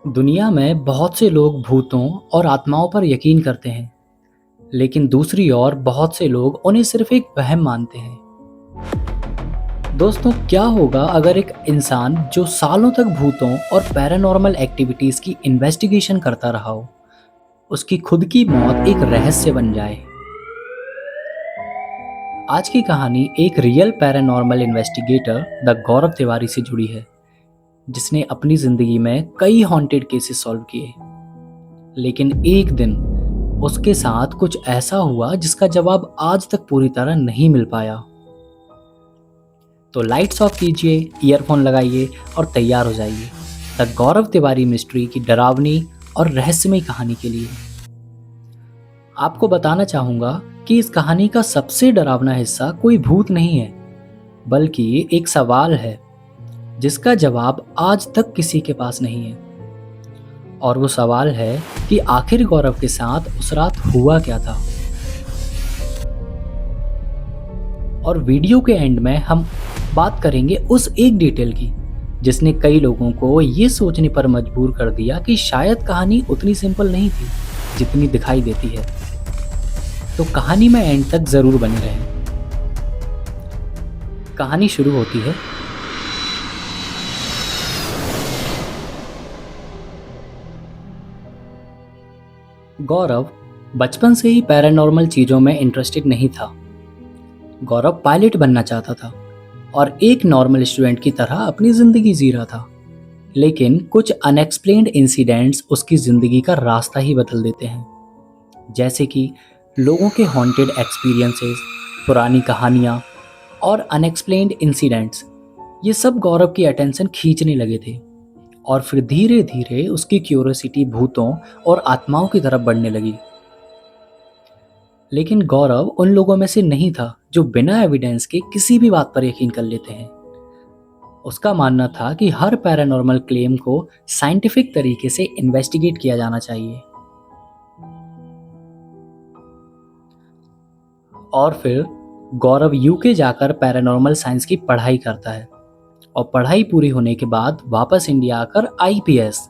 दुनिया में बहुत से लोग भूतों और आत्माओं पर यकीन करते हैं, लेकिन दूसरी ओर बहुत से लोग उन्हें सिर्फ एक वहम मानते हैं। दोस्तों, क्या होगा अगर एक इंसान जो सालों तक भूतों और पैरानॉर्मल एक्टिविटीज की इन्वेस्टिगेशन करता रहा हो, उसकी खुद की मौत एक रहस्य बन जाए? आज की कहानी एक रियल पैरानॉर्मल इन्वेस्टिगेटर द गौरव तिवारी से जुड़ी है, जिसने अपनी जिंदगी में कई हॉन्टेड केसेस सॉल्व किए। लेकिन एक दिन उसके साथ कुछ ऐसा हुआ जिसका जवाब आज तक पूरी तरह नहीं मिल पाया। तो लाइट्स ऑफ कीजिए, ईयरफोन लगाइए और तैयार हो जाइए द गौरव तिवारी मिस्ट्री की डरावनी और रहस्यमय कहानी के लिए। आपको बताना चाहूंगा कि इस कहानी का सबसे डरावना हिस्सा कोई भूत नहीं है, बल्कि एक सवाल है जिसका जवाब आज तक किसी के पास नहीं है। और वो सवाल है कि आखिर गौरव के साथ उस रात हुआ क्या था। और वीडियो के एंड में हम बात करेंगे उस एक डिटेल की जिसने कई लोगों को ये सोचने पर मजबूर कर दिया कि शायद कहानी उतनी सिंपल नहीं थी जितनी दिखाई देती है। तो कहानी में एंड तक जरूर बने रहें। कहानी शुरू होती है गौरव बचपन से ही पैरानॉर्मल चीजों में इंटरेस्टेड नहीं था। गौरव पायलट बनना चाहता था और एक नॉर्मल स्टूडेंट की तरह अपनी जिंदगी जी रहा था। लेकिन कुछ अनएक्सप्लेन्ड इंसिडेंट्स उसकी जिंदगी का रास्ता ही बदल देते हैं, जैसे कि लोगों के हॉन्टेड एक्सपीरियंसेस, पुरानी कहानियाँ और अनएक्सप्लेन्ड इंसिडेंट्स। ये सब गौरव की अटेंशन खींचने लगे थे और फिर धीरे धीरे उसकी क्यूरियोसिटी भूतों और आत्माओं की तरफ बढ़ने लगी। लेकिन गौरव उन लोगों में से नहीं था जो बिना एविडेंस के किसी भी बात पर यकीन कर लेते हैं। उसका मानना था कि हर पैरानॉर्मल क्लेम को साइंटिफिक तरीके से इन्वेस्टिगेट किया जाना चाहिए। और फिर गौरव यूके जाकर पैरानॉर्मल साइंस की पढ़ाई करता है और पढ़ाई पूरी होने के बाद वापस इंडिया आकर आईपीएस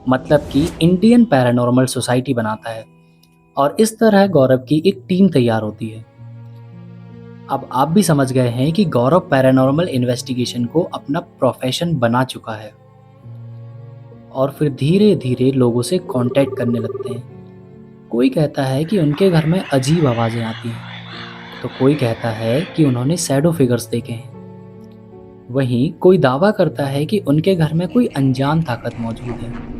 मतलब कि इंडियन पैरानॉर्मल सोसाइटी बनाता है। और इस तरह गौरव की एक टीम तैयार होती है। अब आप भी समझ गए हैं कि गौरव पैरानॉर्मल इन्वेस्टिगेशन को अपना प्रोफेशन बना चुका है। और फिर धीरे धीरे लोगों से कांटेक्ट करने लगते हैं। कोई कहता है कि उनके घर में अजीब आवाज़ें आती हैं, तो कोई कहता है कि उन्होंने शैडो फिगर्स देखे हैं। वहीं कोई दावा करता है कि उनके घर में कोई अनजान ताकत मौजूद है।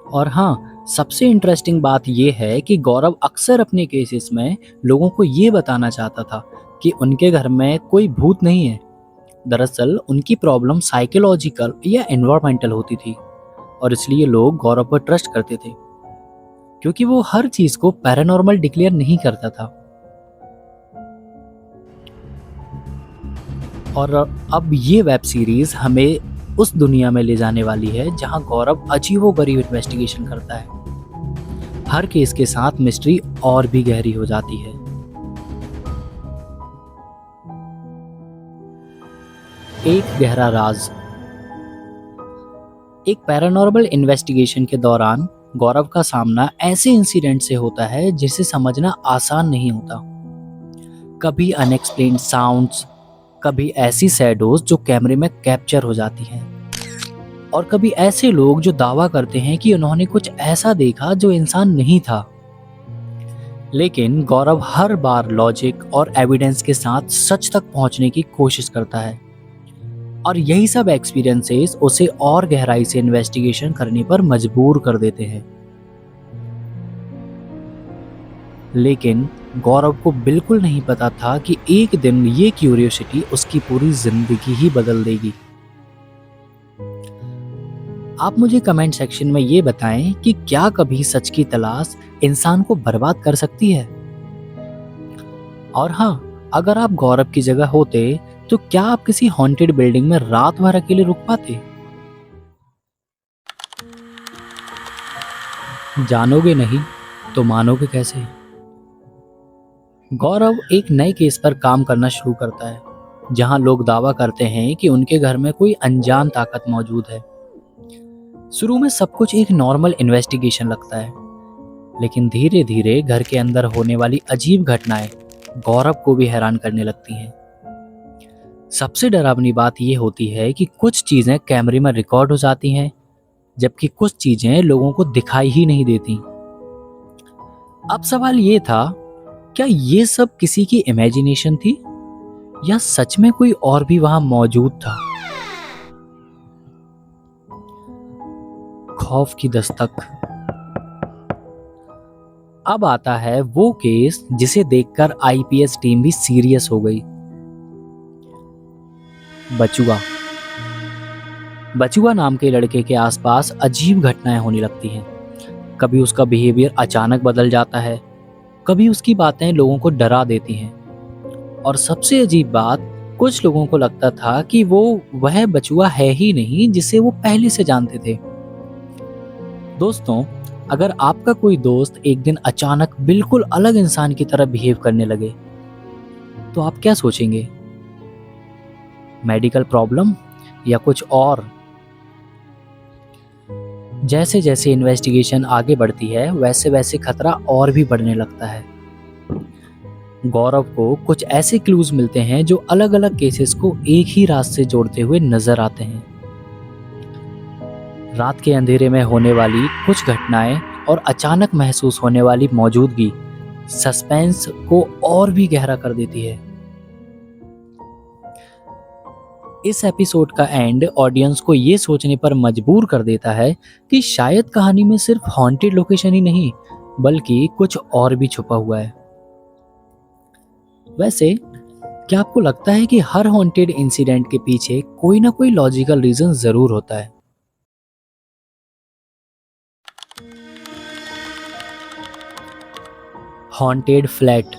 और हाँ, सबसे इंटरेस्टिंग बात यह है कि गौरव अक्सर अपने केसेस में लोगों को ये बताना चाहता था कि उनके घर में कोई भूत नहीं है। दरअसल उनकी प्रॉब्लम साइकोलॉजिकल या एनवायरमेंटल होती थी और इसलिए लोग गौरव पर ट्रस्ट करते थे, क्योंकि वो हर चीज को पैरानॉर्मल डिक्लेयर नहीं करता था। और अब ये वेब सीरीज हमें उस दुनिया में ले जाने वाली है जहां गौरव अजीबोगरीब इन्वेस्टिगेशन करता है। हर केस के साथ मिस्ट्री और भी गहरी हो जाती है। एक गहरा राज। एक पैरानॉर्मल इन्वेस्टिगेशन के दौरान गौरव का सामना ऐसे इंसिडेंट से होता है जिसे समझना आसान नहीं होता। कभी अनएक्सप्लेन्ड साउंड्स, कभी ऐसी शैडोज जो कैमरे में कैप्चर हो जाती हैं, और कभी ऐसे लोग जो दावा करते हैं कि उन्होंने कुछ ऐसा देखा जो इंसान नहीं था। लेकिन गौरव हर बार लॉजिक और एविडेंस के साथ सच तक पहुंचने की कोशिश करता है, और यही सब एक्सपीरियंसेस उसे और गहराई से इन्वेस्टिगेशन करने पर मजबूर कर देते हैं। लेकिन गौरव को बिल्कुल नहीं पता था कि एक दिन ये क्यूरियोसिटी उसकी पूरी जिंदगी ही बदल देगी। आप मुझे कमेंट सेक्शन में ये बताएं कि क्या कभी सच की तलाश इंसान को बर्बाद कर सकती है। और हाँ, अगर आप गौरव की जगह होते तो क्या आप किसी हॉन्टेड बिल्डिंग में रात भर अकेले रुक पाते? जानोगे नहीं तो मानोगे कैसे? गौरव एक नए केस पर काम करना शुरू करता है जहां लोग दावा करते हैं कि उनके घर में कोई अनजान ताकत मौजूद है। शुरू में सब कुछ एक नॉर्मल इन्वेस्टिगेशन लगता है, लेकिन धीरे धीरे घर के अंदर होने वाली अजीब घटनाएं गौरव को भी हैरान करने लगती हैं। सबसे डरावनी बात यह होती है कि कुछ चीजें कैमरे में रिकॉर्ड हो जाती हैं, जबकि कुछ चीजें लोगों को दिखाई ही नहीं देती। अब सवाल ये था, क्या ये सब किसी की इमेजिनेशन थी या सच में कोई और भी वहां मौजूद था? खौफ की दस्तक। अब आता है वो केस जिसे देखकर आईपीएस टीम भी सीरियस हो गई। बचुआ नाम के लड़के के आसपास अजीब घटनाएं होने लगती हैं। कभी उसका बिहेवियर अचानक बदल जाता है, कभी उसकी बातें लोगों को डरा देती हैं, और सबसे अजीब बात, कुछ लोगों को लगता था कि वह बचुआ है ही नहीं जिसे वो पहले से जानते थे। दोस्तों, अगर आपका कोई दोस्त एक दिन अचानक बिल्कुल अलग इंसान की तरह बिहेव करने लगे, तो आप क्या सोचेंगे? मेडिकल प्रॉब्लम या कुछ और? जैसे जैसे इन्वेस्टिगेशन आगे बढ़ती है, वैसे वैसे खतरा और भी बढ़ने लगता है। गौरव को कुछ ऐसे क्लूज मिलते हैं जो अलग अलग केसेस को एक ही रात से जोड़ते हुए नजर आते हैं। रात के अंधेरे में होने वाली कुछ घटनाएं और अचानक महसूस होने वाली मौजूदगी सस्पेंस को और भी गहरा कर देती है। इस एपिसोड का एंड ऑडियंस को ये सोचने पर मजबूर कर देता है कि शायद कहानी में सिर्फ हॉन्टेड लोकेशन ही नहीं, बल्कि कुछ और भी छुपा हुआ है। वैसे, क्या आपको लगता है कि हर हॉन्टेड इंसिडेंट के पीछे कोई ना कोई लॉजिकल रीजन जरूर होता है? Haunted flat.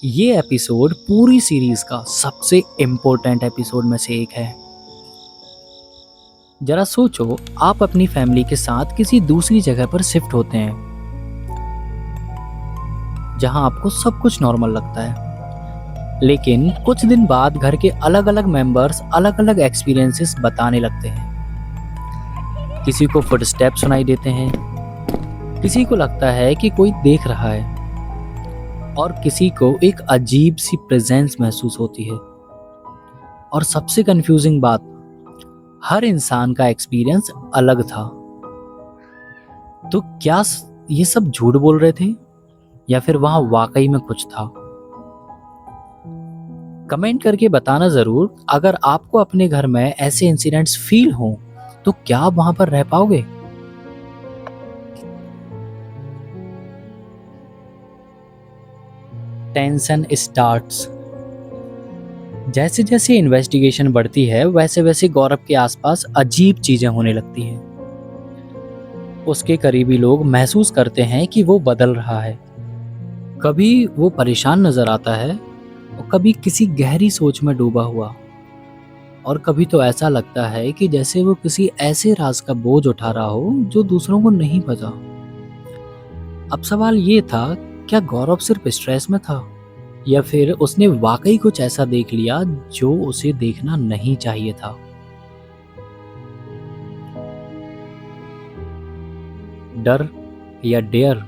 ये एपिसोड पूरी सीरीज का सबसे इम्पोर्टेंट एपिसोड में से एक है। जरा सोचो, आप अपनी फैमिली के साथ किसी दूसरी जगह पर शिफ्ट होते हैं जहां आपको सब कुछ नॉर्मल लगता है, लेकिन कुछ दिन बाद घर के अलग अलग मेंबर्स अलग अलग एक्सपीरियंसेस बताने लगते हैं। किसी को फुटस्टेप सुनाई देते हैं, किसी को लगता है कि कोई देख रहा है, और किसी को एक अजीब सी प्रेजेंस महसूस होती है। और सबसे कंफ्यूजिंग बात, हर इंसान का एक्सपीरियंस अलग था। तो क्या ये सब झूठ बोल रहे थे या फिर वहां वाकई में कुछ था? कमेंट करके बताना जरूर। अगर आपको अपने घर में ऐसे इंसिडेंट्स फील हो, तो क्या आप वहां पर रह पाओगे? Tension starts. जैसे जैसे इन्वेस्टिगेशन बढ़ती है, वैसे वैसे गौरव के आसपास अजीब चीजें होने लगती हैं। उसके करीबी लोग महसूस करते हैं कि वो बदल रहा है। कभी वो परेशान नजर आता है, और कभी किसी गहरी सोच में डूबा हुआ, और कभी तो ऐसा लगता है कि जैसे वो किसी ऐसे राज का बोझ उठा रहा हो जो दूसरों को नहीं पता। अब सवाल ये था, क्या गौरव सिर्फ स्ट्रेस में था, या फिर उसने वाकई कुछ ऐसा देख लिया जो उसे देखना नहीं चाहिए था? डर या डेयर?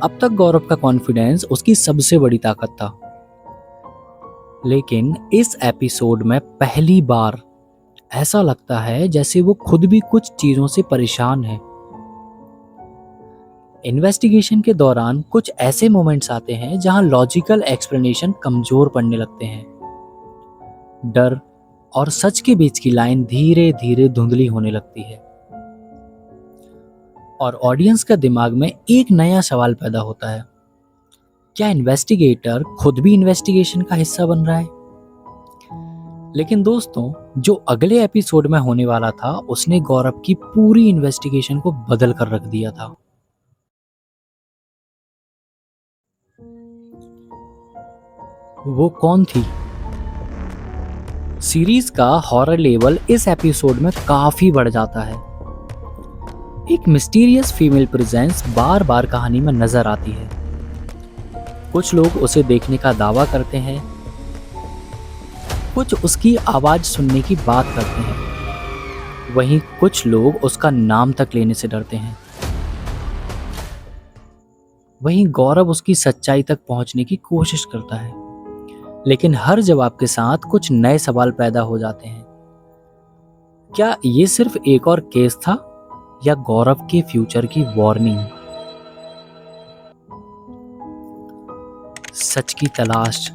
अब तक गौरव का कॉन्फिडेंस उसकी सबसे बड़ी ताकत था, लेकिन इस एपिसोड में पहली बार ऐसा लगता है जैसे वो खुद भी कुछ चीजों से परेशान है। इन्वेस्टिगेशन के दौरान कुछ ऐसे मोमेंट्स आते हैं जहां लॉजिकल एक्सप्लेनेशन कमजोर पड़ने लगते हैं। डर और सच के बीच की लाइन धीरे धीरे धुंधली होने लगती है, और ऑडियंस का दिमाग में एक नया सवाल पैदा होता है, क्या इन्वेस्टिगेटर खुद भी इन्वेस्टिगेशन का हिस्सा बन रहा है? लेकिन दोस्तों, जो अगले एपिसोड में होने वाला था, उसने गौरव की पूरी इन्वेस्टिगेशन को बदल कर रख दिया था। वो कौन थी? सीरीज का हॉरर लेवल इस एपिसोड में काफी बढ़ जाता है। एक मिस्टीरियस फीमेल प्रेजेंस बार बार कहानी में नजर आती है। कुछ लोग उसे देखने का दावा करते हैं, कुछ उसकी आवाज़ सुनने की बात करते हैं, वहीं कुछ लोग उसका नाम तक लेने से डरते हैं। वहीं गौरव उसकी सच्चाई तक पहुंचने की कोशिश करता है, लेकिन हर जवाब के साथ कुछ नए सवाल पैदा हो जाते हैं। क्या ये सिर्फ एक और केस था या गौरव के फ्यूचर की वार्निंग? सच की तलाश।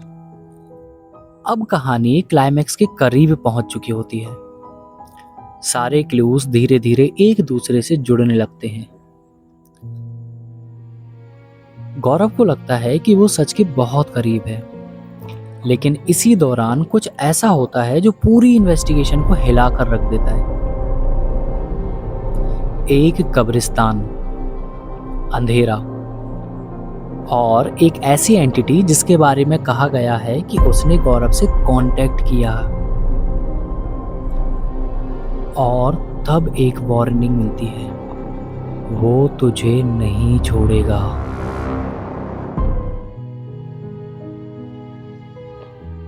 अब कहानी क्लाइमैक्स के करीब पहुंच चुकी होती है। सारे क्लूज धीरे धीरे एक दूसरे से जुड़ने लगते हैं। गौरव को लगता है कि वो सच के बहुत करीब है, लेकिन इसी दौरान कुछ ऐसा होता है जो पूरी इन्वेस्टिगेशन को हिलाकर रख देता है। एक कब्रिस्तान, अंधेरा और एक ऐसी एंटिटी जिसके बारे में कहा गया है कि उसने गौरव से कांटेक्ट किया। और तब एक वार्निंग मिलती है, वो तुझे नहीं छोड़ेगा।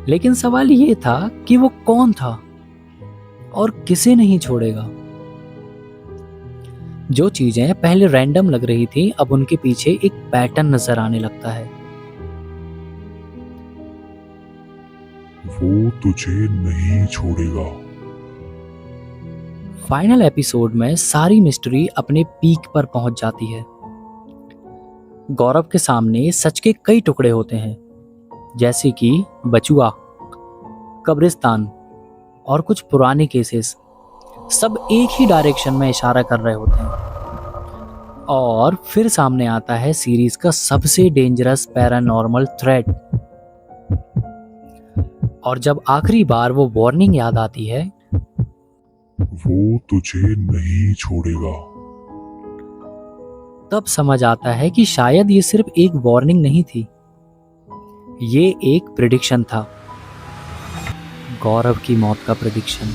लेकिन सवाल ये था कि वो कौन था और किसे नहीं छोड़ेगा। जो चीजें पहले रैंडम लग रही थी, अब उनके पीछे एक पैटर्न नजर आने लगता है। वो तुझे नहीं छोड़ेगा। फाइनल एपिसोड में सारी मिस्ट्री अपने पीक पर पहुंच जाती है। गौरव के सामने सच के कई टुकड़े होते हैं, जैसे कि बचुआ, कब्रिस्तान और कुछ पुराने केसेस, सब एक ही डायरेक्शन में इशारा कर रहे होते हैं। और फिर सामने आता है सीरीज का सबसे डेंजरस पैरानॉर्मल थ्रेट। और जब आखिरी बार वो वार्निंग याद आती है, वो तुझे नहीं छोड़ेगा, तब समझ आता है कि शायद ये सिर्फ एक वार्निंग नहीं थी, ये एक प्रेडिक्शन था। गौरव की मौत का प्रेडिक्शन।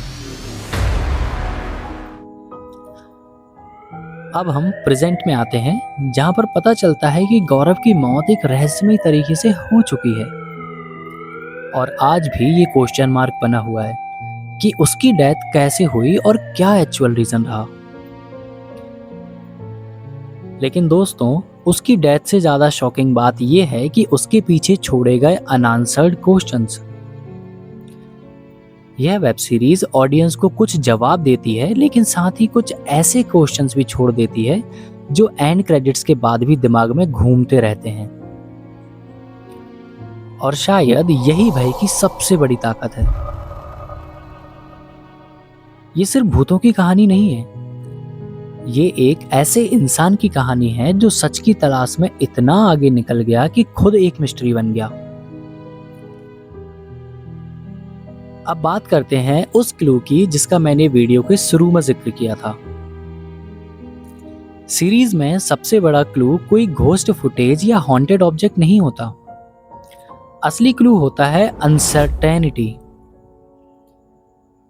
अब हम प्रेजेंट में आते हैं, जहां पर पता चलता है कि गौरव की मौत एक रहस्यमय तरीके से हो चुकी है। और आज भी ये क्वेश्चन मार्क बना हुआ है कि उसकी डेथ कैसे हुई और क्या एक्चुअल रीजन रहा। लेकिन दोस्तों, उसकी डेथ से ज्यादा शॉकिंग बात यह है कि उसके पीछे छोड़े गए अनआंसर्ड क्वेश्चंस। यह वेब सीरीज ऑडियंस को कुछ जवाब देती है, लेकिन साथ ही कुछ ऐसे क्वेश्चंस भी छोड़ देती है जो एंड क्रेडिट्स के बाद भी दिमाग में घूमते रहते हैं। और शायद यही भय की सबसे बड़ी ताकत है। ये सिर्फ भूतों की कहानी नहीं है, ये एक ऐसे इंसान की कहानी है जो सच की तलाश में इतना आगे निकल गया कि खुद एक मिस्ट्री बन गया। अब बात करते हैं उस क्लू की जिसका मैंने वीडियो के शुरू में जिक्र किया था। सीरीज में सबसे बड़ा क्लू कोई घोस्ट फुटेज या हॉन्टेड ऑब्जेक्ट नहीं होता। असली क्लू होता है अनसर्टेनिटी।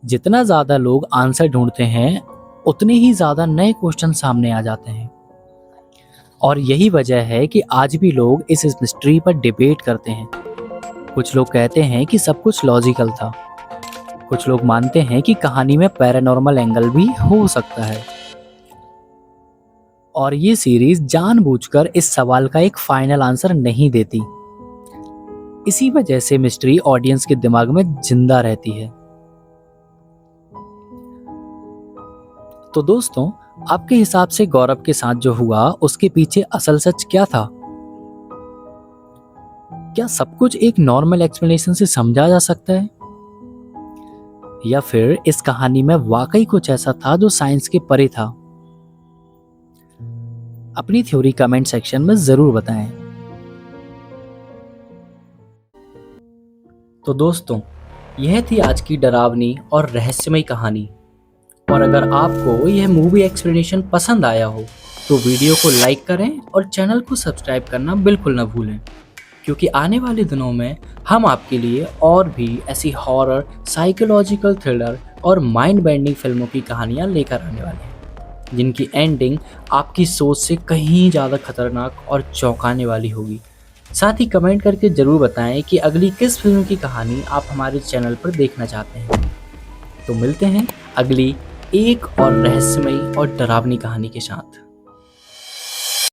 जितना ज्यादा लोग आंसर ढूंढते हैं, उतने ही ज्यादा नए क्वेश्चन सामने आ जाते हैं। और यही वजह है कि आज भी लोग इस मिस्ट्री पर डिबेट करते हैं। कुछ लोग कहते हैं कि सब कुछ लॉजिकल था, कुछ लोग मानते हैं कि कहानी में पैरानॉर्मल एंगल भी हो सकता है। और ये सीरीज जानबूझकर इस सवाल का एक फाइनल आंसर नहीं देती। इसी वजह से मिस्ट्री ऑडियंस के दिमाग में जिंदा रहती है। तो दोस्तों, आपके हिसाब से गौरव के साथ जो हुआ, उसके पीछे असल सच क्या था? क्या सब कुछ एक नॉर्मल एक्सप्लेनेशन से समझा जा सकता है, या फिर इस कहानी में वाकई कुछ ऐसा था जो साइंस के परे था? अपनी थ्योरी कमेंट सेक्शन में जरूर बताएं। तो दोस्तों, यह थी आज की डरावनी और रहस्यमय कहानी। और अगर आपको यह मूवी एक्सप्लेनेशन पसंद आया हो तो वीडियो को लाइक करें और चैनल को सब्सक्राइब करना बिल्कुल न भूलें, क्योंकि आने वाले दिनों में हम आपके लिए और भी ऐसी हॉरर, साइकोलॉजिकल थ्रिलर और माइंड बेंडिंग फिल्मों की कहानियां लेकर आने वाले हैं, जिनकी एंडिंग आपकी सोच से कहीं ज़्यादा खतरनाक और चौंकाने वाली होगी। साथ ही कमेंट करके ज़रूर बताएं कि अगली किस फिल्म की कहानी आप हमारे चैनल पर देखना चाहते हैं। तो मिलते हैं अगली एक और रहस्यमयी और डरावनी कहानी के साथ।